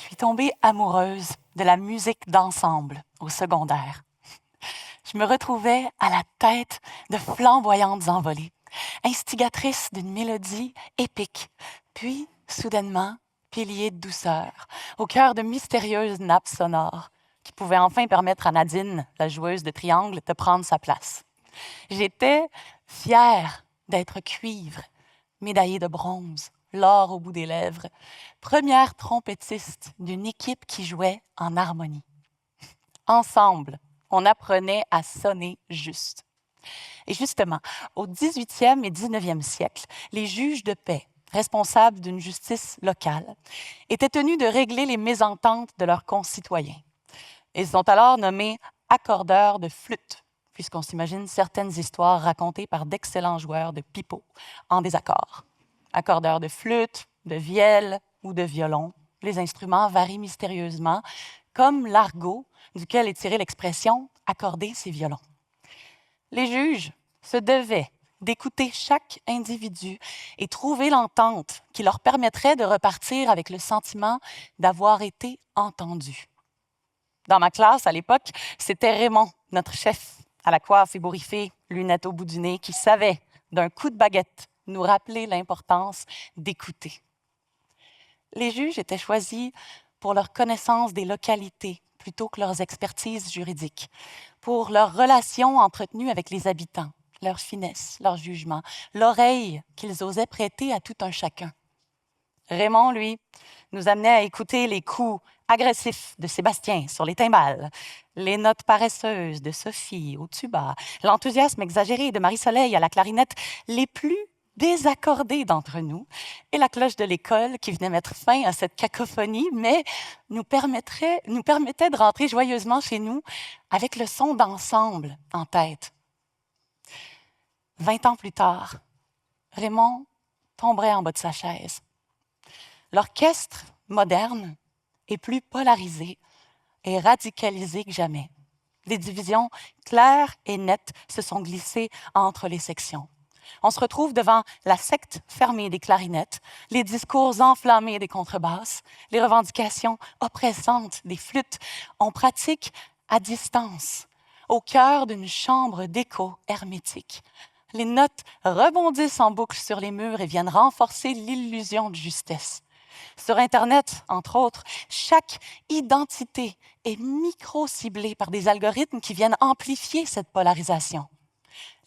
suis tombée amoureuse de la musique d'ensemble au secondaire. Je me retrouvais à la tête de flamboyantes envolées, instigatrice d'une mélodie épique, puis, soudainement, pilier de douceur, au cœur de mystérieuses nappes sonores qui pouvaient enfin permettre à Nadine, la joueuse de triangle, de prendre sa place. J'étais fière d'être cuivre, médaillée de bronze, l'or au bout des lèvres, première trompettiste d'une équipe qui jouait en harmonie. Ensemble, on apprenait à sonner juste. Et justement, au 18e et 19e siècle, les juges de paix, responsables d'une justice locale, étaient tenus de régler les mésententes de leurs concitoyens. Ils sont alors nommés accordeurs de flûte, puisqu'on s'imagine certaines histoires racontées par d'excellents joueurs de pipeau en désaccord. Accordeurs de flûte, de vielle ou de violon, les instruments varient mystérieusement, comme l'argot duquel est tirée l'expression « accorder ses violons ». Les juges se devaient d'écouter chaque individu et trouver l'entente qui leur permettrait de repartir avec le sentiment d'avoir été entendus. Dans ma classe, à l'époque, c'était Raymond, notre chef, à la coiffe ébouriffée, lunettes au bout du nez, qui savait, d'un coup de baguette, nous rappeler l'importance d'écouter. Les juges étaient choisis pour leur connaissance des localités plutôt que leurs expertises juridiques, pour leurs relations entretenues avec les habitants, leur finesse, leur jugement, l'oreille qu'ils osaient prêter à tout un chacun. Raymond, lui, nous amenait à écouter les coups agressifs de Sébastien sur les timbales, les notes paresseuses de Sophie au tuba, l'enthousiasme exagéré de Marie-Soleil à la clarinette, les plus désaccordés d'entre nous, et la cloche de l'école qui venait mettre fin à cette cacophonie, mais nous permettait de rentrer joyeusement chez nous avec le son d'ensemble en tête. 20 ans plus tard, Raymond tomberait en bas de sa chaise. L'orchestre moderne est plus polarisé et radicalisé que jamais. Des divisions claires et nettes se sont glissées entre les sections. On se retrouve devant la secte fermée des clarinettes, les discours enflammés des contrebasses, les revendications oppressantes des flûtes. On pratique à distance, au cœur d'une chambre d'écho hermétique. Les notes rebondissent en boucle sur les murs et viennent renforcer l'illusion de justesse. Sur Internet, entre autres, chaque identité est micro-ciblée par des algorithmes qui viennent amplifier cette polarisation.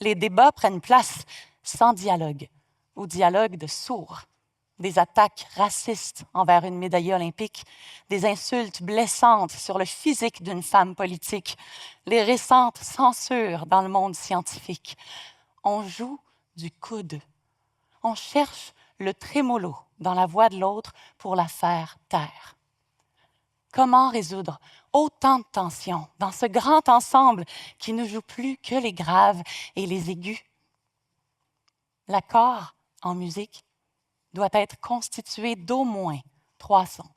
Les débats prennent place sans dialogue, ou dialogue de sourds. Des attaques racistes envers une médaillée olympique, des insultes blessantes sur le physique d'une femme politique, les récentes censures dans le monde scientifique. On joue du coude. On cherche le trémolo dans la voix de l'autre pour la faire taire. Comment résoudre autant de tensions dans ce grand ensemble qui ne joue plus que les graves et les aigus? L'accord en musique doit être constitué d'au moins 3 sons.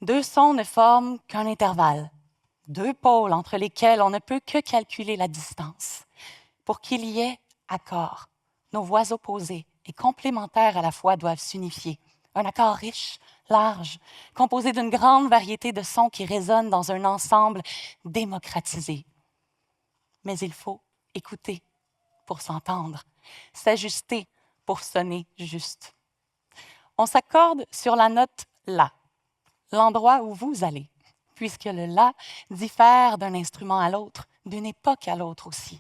2 sons ne forment qu'un intervalle, 2 pôles entre lesquels on ne peut que calculer la distance. Pour qu'il y ait accord, nos voix opposées et complémentaires à la fois doivent s'unifier. Un accord riche, large, composé d'une grande variété de sons qui résonnent dans un ensemble démocratisé. Mais il faut écouter pour s'entendre, s'ajuster pour sonner juste. On s'accorde sur la note « la », l'endroit où vous allez, puisque le « la » diffère d'un instrument à l'autre, d'une époque à l'autre aussi.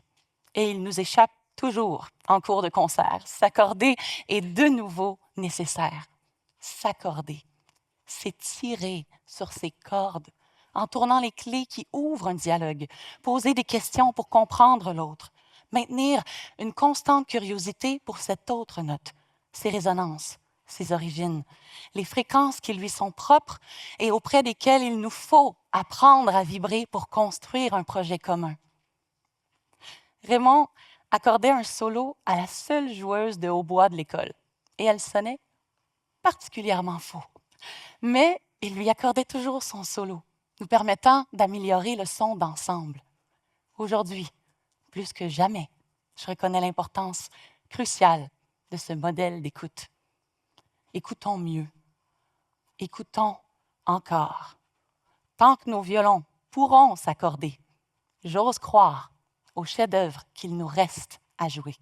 Et il nous échappe toujours en cours de concert. S'accorder est de nouveau nécessaire. S'accorder, c'est tirer sur ses cordes en tournant les clés qui ouvrent un dialogue, poser des questions pour comprendre l'autre, maintenir une constante curiosité pour cette autre note, ses résonances, ses origines, les fréquences qui lui sont propres et auprès desquelles il nous faut apprendre à vibrer pour construire un projet commun. Raymond accordait un solo à la seule joueuse de hautbois de l'école et elle sonnait particulièrement faux. Mais il lui accordait toujours son solo, nous permettant d'améliorer le son d'ensemble. Aujourd'hui, plus que jamais, je reconnais l'importance cruciale de ce modèle d'écoute. Écoutons mieux. Écoutons encore. Tant que nos violons pourront s'accorder, j'ose croire au chef-d'œuvre qu'il nous reste à jouer.